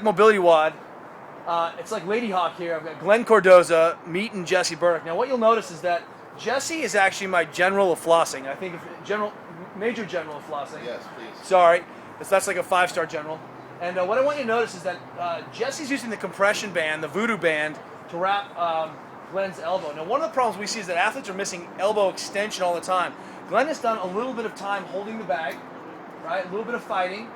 MobilityWOD. It's like Lady Hawk here. I've got Glenn Cordoza meeting Jesse Burdick. Now what you'll notice is that Jesse is actually my general of flossing. I think major general of flossing. Yes, please. Sorry, that's like a 5-star general. And what I want you to notice is that Jesse's using the compression band, the Voodoo band, to wrap Glenn's elbow. Now one of the problems we see is that athletes are missing elbow extension all the time. Glenn has done a little bit of time holding the bag, right? A little bit of fighting.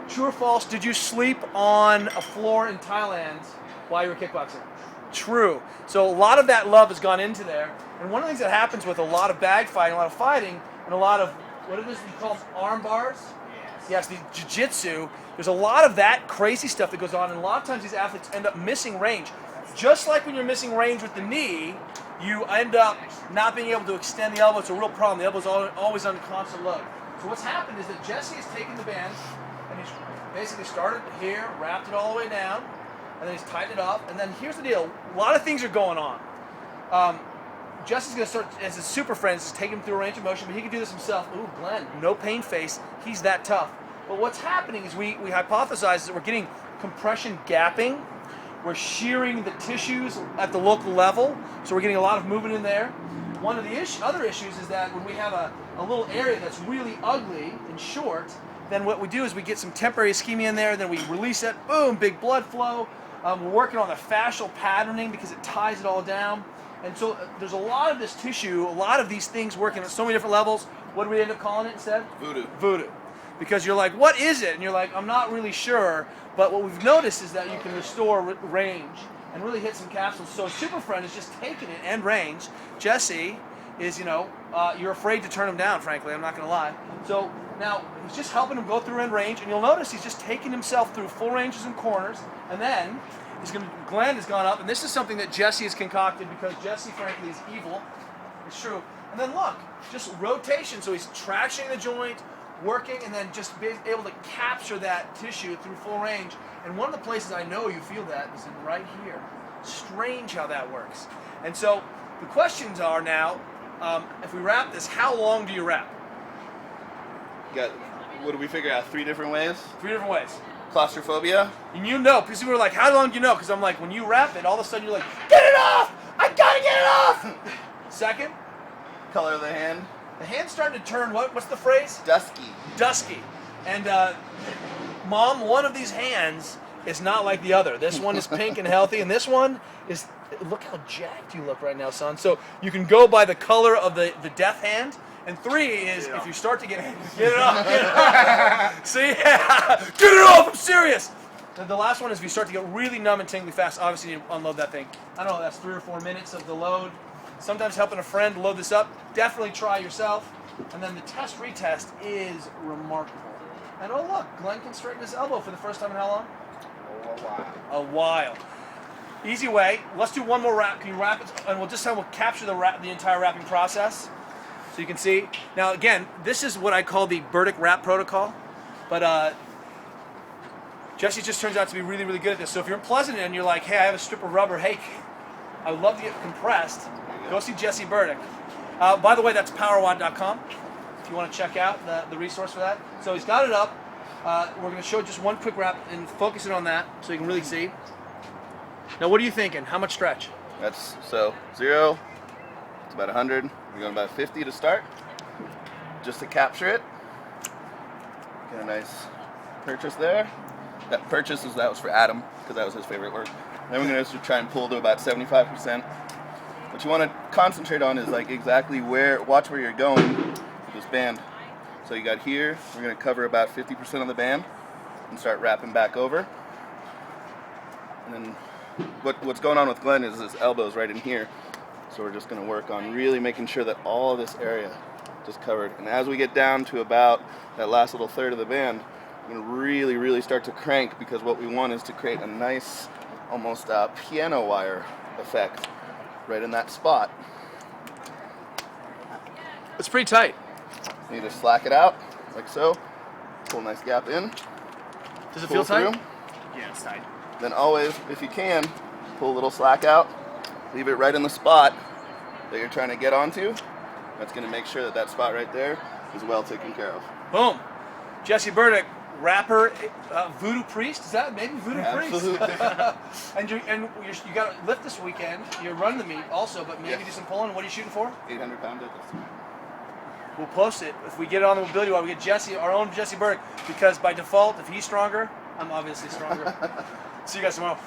True or false, did you sleep on a floor in Thailand while you were kickboxing? True. So a lot of that love has gone into there. And one of the things that happens with a lot of bag fighting, a lot of fighting, and a lot of, what it is you call arm bars? Yes, the jiu-jitsu. There's a lot of that crazy stuff that goes on, and a lot of times these athletes end up missing range. Just like when you're missing range with the knee, you end up not being able to extend the elbow. It's a real problem. The elbow's always under constant load. So what's happened is that Jesse has taken the band, and he's basically started here, wrapped it all the way down, and then he's tightened it up. And then here's the deal. A lot of things are going on. Jesse's going to start, as his super friends, just take him through a range of motion, but he can do this himself. Ooh, Glenn, no pain face. He's that tough. But what's happening is we hypothesize that we're getting compression gapping. We're shearing the tissues at the local level, so we're getting a lot of movement in there. One of the other issues is that when we have a little area that's really ugly and short, then what we do is we get some temporary ischemia in there, then we release it, boom, big blood flow. We're working on the fascial patterning because it ties it all down. And so there's a lot of this tissue, a lot of these things working at so many different levels. What do we end up calling it instead? Voodoo. Voodoo. Because you're like, what is it? And you're like, I'm not really sure. But what we've noticed is that you can restore range and really hit some capsules. So Super Friend is just taking it and range. Jesse is, you're afraid to turn him down, frankly. I'm not going to lie. So now he's just helping him go through end range. And you'll notice he's just taking himself through full ranges and corners. And then Glenn has gone up. And this is something that Jesse has concocted because Jesse, frankly, is evil. It's true. And then look, just rotation. So he's trashing the joint, working, and then just being able to capture that tissue through full range. And one of the places I know you feel that is in right here. Strange how that works. And so the questions are now, if we wrap this, how long do you wrap? What do we figure out? 3 different ways? 3 different ways. Claustrophobia? And because we were like, how long do you know? Because I'm like, when you wrap it, all of a sudden you're like, get it off! I gotta get it off! Second? Color of the hand? The hand's starting to turn, what's the phrase? Dusky. Dusky. And Mom, one of these hands is not like the other. This one is pink and healthy, and this one is, look how jacked you look right now, son. So you can go by the color of the death hand. And 3 is if you start to get it off. Get it off. See? Get it off, I'm serious. And the last one is if you start to get really numb and tingly fast, obviously you unload that thing. I don't know, that's 3 or 4 minutes of the load. Sometimes helping a friend load this up. Definitely try yourself. And then the retest is remarkable. And oh look, Glenn can straighten his elbow for the first time in how long? A while. A while. Easy way. Let's do one more wrap. Can you wrap it? And we'll capture the entire wrapping process. So you can see. Now again, this is what I call the Burdick wrap protocol. But Jesse just turns out to be really, really good at this. So if you're in Pleasanton and you're like, hey, I have a strip of rubber, hey, I would love to get compressed, go see Jesse Burdick. By the way, that's powerwod.com if you want to check out the resource for that. So he's got it up. We're going to show just one quick wrap and focus it on that so you can really see. Now, what are you thinking? How much stretch? That's 0. It's about 100. We're going about 50 to start, just to capture it. Get a nice purchase there. That was for Adam because that was his favorite work. Then we're going to try and pull to about 75%. What you want to concentrate on is like exactly watch where you're going with this band. So you got here, we're going to cover about 50% of the band and start wrapping back over. And then what's going on with Glenn is his elbow's right in here. So we're just going to work on really making sure that all of this area is covered. And as we get down to about that last little third of the band, we're going to really, really start to crank because what we want is to create a nice, almost piano wire effect right in that spot. It's pretty tight. You need to slack it out, like so. Pull a nice gap in. Does it feel tight? Through. Yeah, it's tight. Then always, if you can, pull a little slack out. Leave it right in the spot that you're trying to get onto. That's going to make sure that spot right there is well taken care of. Boom. Jesse Burdick, rapper, Voodoo Priest. Is that maybe Voodoo Absolutely. Priest? and you got to lift this weekend. You're running the meet also, but maybe Yes. do some pulling. What are you shooting for? 800-pound deadlift. We'll post it. If we get it on the MobilityWOD, we get Jesse, our own Jesse Burke, because by default, if he's stronger, I'm obviously stronger. See you guys tomorrow.